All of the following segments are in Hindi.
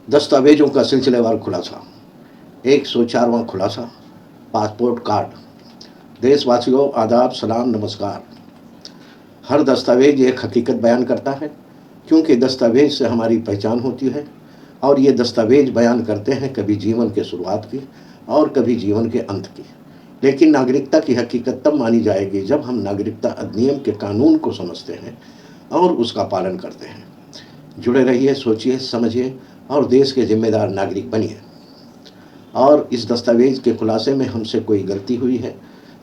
दस्तावेजों का सिलसिलेवार खुलासा। 104वां खुलासा। Passport card. देशवासियों, आदाब, सलाम, नमस्कार। हर दस्तावेज एक हकीकत बयान करता है, क्योंकि दस्तावेज से हमारी पहचान होती है। और ये दस्तावेज बयान करते हैं कभी जीवन के शुरुआत की और कभी जीवन के अंत की। लेकिन नागरिकता की हकीकत तब मानी जाएगी जब हम नागरिकता अधिनियम के कानून को समझते हैं और उसका पालन करते हैं। जुड़े रहिए, सोचिए, समझिए और देश के जिम्मेदार नागरिक बनिए। और इस दस्तावेज के खुलासे में हमसे कोई गलती हुई है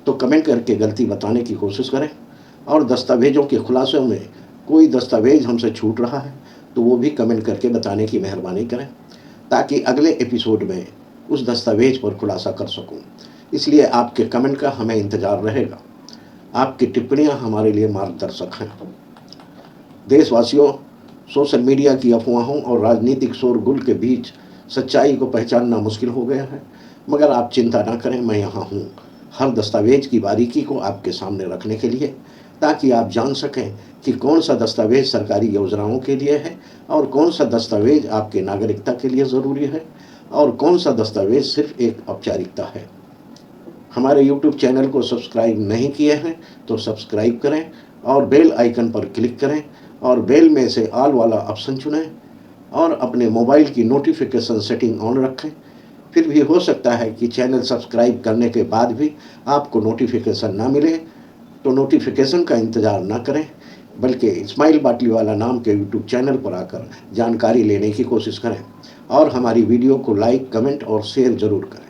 तो कमेंट करके गलती बताने की कोशिश करें। और दस्तावेजों के खुलासों में कोई दस्तावेज हमसे छूट रहा है तो वो भी कमेंट करके बताने की मेहरबानी करें, ताकि अगले एपिसोड में उस दस्तावेज पर खुलासा कर सकूं। इसलिए आपके कमेंट का हमें इंतज़ार रहेगा। आपकी टिप्पणियां हमारे लिए मार्गदर्शक हैं। देशवासियों, सोशल मीडिया की अफवाहों और राजनीतिक शोरगुल के बीच सच्चाई को पहचानना मुश्किल हो गया है, मगर आप चिंता ना करें, मैं यहाँ हूँ हर दस्तावेज की बारीकी को आपके सामने रखने के लिए, ताकि आप जान सकें कि कौन सा दस्तावेज सरकारी योजनाओं के लिए है और कौन सा दस्तावेज आपके नागरिकता के लिए ज़रूरी है और कौन सा दस्तावेज सिर्फ एक औपचारिकता है। हमारे YouTube चैनल को सब्सक्राइब नहीं किए हैं तो सब्सक्राइब करें और बेल आइकन पर क्लिक करें और बेल में से ऑल वाला ऑप्शन चुनें और अपने मोबाइल की नोटिफिकेशन सेटिंग ऑन रखें। फिर भी हो सकता है कि चैनल सब्सक्राइब करने के बाद भी आपको नोटिफिकेशन ना मिले, तो नोटिफिकेशन का इंतज़ार ना करें, बल्कि इस्माइल बाटलीवाला नाम के YouTube चैनल पर आकर जानकारी लेने की कोशिश करें और हमारी वीडियो को लाइक, कमेंट और शेयर ज़रूर करें।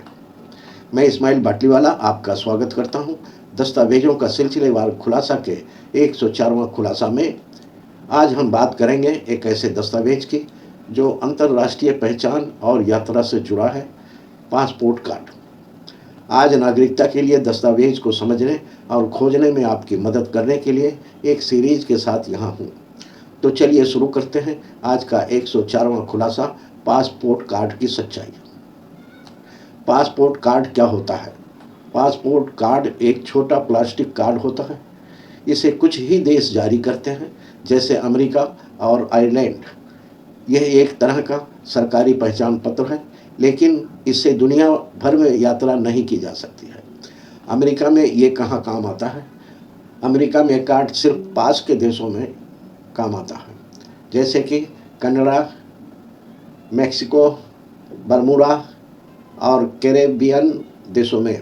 मैं इस्माइल बाटलीवाला आपका स्वागत करता हूं दस्तावेजों का सिलसिलेवार खुलासा के 104वां खुलासा में। आज हम बात करेंगे एक ऐसे दस्तावेज की जो अंतर्राष्ट्रीय पहचान और यात्रा से जुड़ा है, पासपोर्ट कार्ड। आज नागरिकता के लिए दस्तावेज को समझने और खोजने में आपकी मदद करने के लिए एक सीरीज के साथ यहाँ हूँ। तो चलिए शुरू करते हैं आज का 104वां खुलासा, पासपोर्ट कार्ड की सच्चाई। पासपोर्ट कार्ड क्या होता है? पासपोर्ट कार्ड एक छोटा प्लास्टिक कार्ड होता है। इसे कुछ ही देश जारी करते हैं, जैसे अमेरिका और आयरलैंड। यह एक तरह का सरकारी पहचान पत्र है, लेकिन इससे दुनिया भर में यात्रा नहीं की जा सकती है। अमेरिका में ये कहाँ काम आता है? अमेरिका में कार्ड सिर्फ पास के देशों में काम आता है, जैसे कि कनाडा, मैक्सिको, बरमूडा और कैरेबियन देशों में।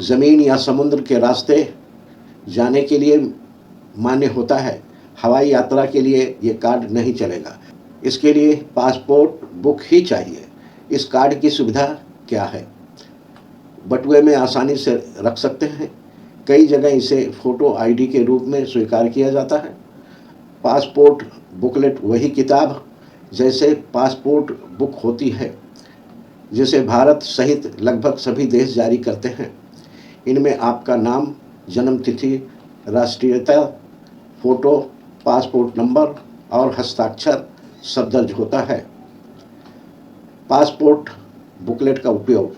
ज़मीन या समुद्र के रास्ते जाने के लिए मान्य होता है। हवाई यात्रा के लिए ये कार्ड नहीं चलेगा। इसके लिए पासपोर्ट बुक ही चाहिए। इस कार्ड की सुविधा क्या है? बटुए में आसानी से रख सकते हैं। कई जगह इसे फ़ोटो आईडी के रूप में स्वीकार किया जाता है। पासपोर्ट बुकलेट वही किताब जैसे पासपोर्ट बुक होती है, जिसे भारत सहित लगभग सभी देश जारी करते हैं। इनमें आपका नाम, जन्म तिथि, राष्ट्रीयता, फ़ोटो, पासपोर्ट नंबर और हस्ताक्षर सब दर्ज होता है। पासपोर्ट बुकलेट का उपयोग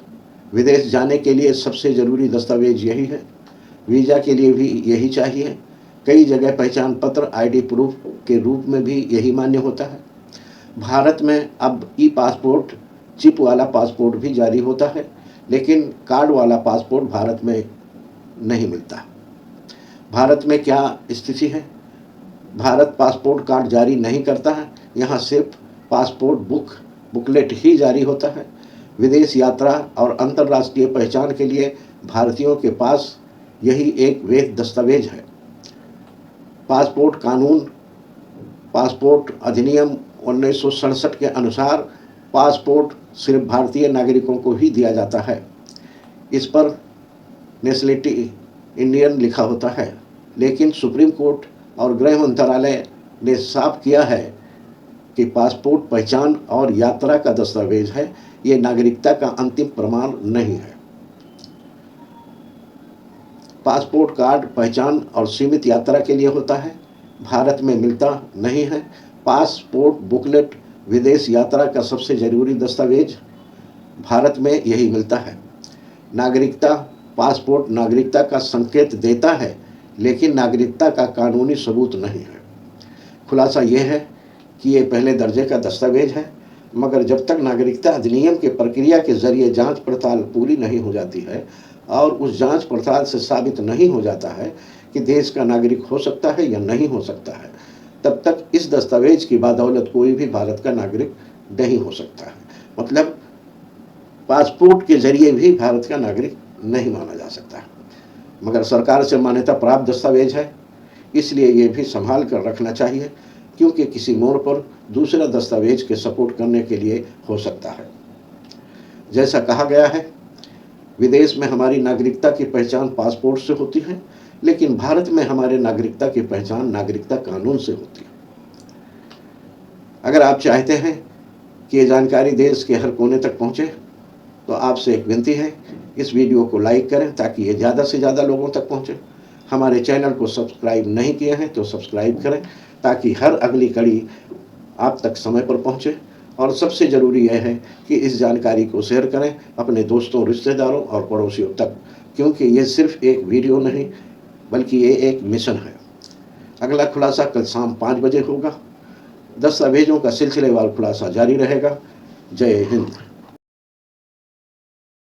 विदेश जाने के लिए सबसे ज़रूरी दस्तावेज यही है। वीज़ा के लिए भी यही चाहिए। कई जगह पहचान पत्र आईडी प्रूफ के रूप में भी यही मान्य होता है। भारत में अब ई पासपोर्ट, चिप वाला पासपोर्ट भी जारी होता है, लेकिन कार्ड वाला पासपोर्ट भारत में नहीं मिलता। भारत में क्या स्थिति है? भारत पासपोर्ट कार्ड जारी नहीं करता है। यहाँ सिर्फ पासपोर्ट बुकलेट ही जारी होता है। विदेश यात्रा और अंतर्राष्ट्रीय पहचान के लिए भारतीयों के पास यही एक वैध दस्तावेज है। पासपोर्ट कानून, पासपोर्ट अधिनियम 1967 के अनुसार पासपोर्ट सिर्फ भारतीय नागरिकों को ही दिया जाता है। इस पर नेशनलिटी इंडियन लिखा होता है, लेकिन सुप्रीम कोर्ट और गृह मंत्रालय ने साफ किया है कि पासपोर्ट पहचान और यात्रा का दस्तावेज है, ये नागरिकता का अंतिम प्रमाण नहीं है। पासपोर्ट कार्ड पहचान और सीमित यात्रा के लिए होता है, भारत में मिलता नहीं है। पासपोर्ट बुकलेट विदेश यात्रा का सबसे ज़रूरी दस्तावेज, भारत में यही मिलता है। नागरिकता, पासपोर्ट नागरिकता का संकेत देता है, लेकिन नागरिकता का कानूनी सबूत नहीं है। खुलासा यह है कि ये पहले दर्जे का दस्तावेज है। मगर जब तक नागरिकता अधिनियम के प्रक्रिया के जरिए जांच पड़ताल पूरी नहीं हो जाती है और उस जांच पड़ताल से साबित नहीं हो जाता है कि देश का नागरिक हो सकता है या नहीं हो सकता है, तब तक इस दस्तावेज की बदौलत कोई भी भारत का नागरिक नहीं हो सकता है। मतलब पासपोर्ट के जरिए भी भारत का नागरिक नहीं माना जा सकता है। मगर सरकार से मान्यता प्राप्त दस्तावेज है, इसलिए ये भी संभाल कर रखना चाहिए, क्योंकि किसी मोड़ पर दूसरा दस्तावेज के सपोर्ट करने के लिए हो सकता है। जैसा कहा गया है, विदेश में हमारी नागरिकता की पहचान पासपोर्ट से होती है, लेकिन भारत में हमारे नागरिकता की पहचान नागरिकता कानून से होती है। अगर आप चाहते हैं कि ये जानकारी देश के हर कोने तक पहुंचे, तो आपसे एक विनती है, इस वीडियो को लाइक करें ताकि ये ज़्यादा से ज़्यादा लोगों तक पहुंचे। हमारे चैनल को सब्सक्राइब नहीं किए हैं तो सब्सक्राइब करें ताकि हर अगली कड़ी आप तक समय पर पहुंचे। और सबसे ज़रूरी यह है कि इस जानकारी को शेयर करें अपने दोस्तों, रिश्तेदारों और पड़ोसियों तक, क्योंकि ये सिर्फ एक वीडियो नहीं बल्कि ये एक मिशन है। अगला खुलासा कल शाम 5 बजे होगा। दस्तावेजों का सिलसिलेवार खुलासा जारी रहेगा। जय हिंद।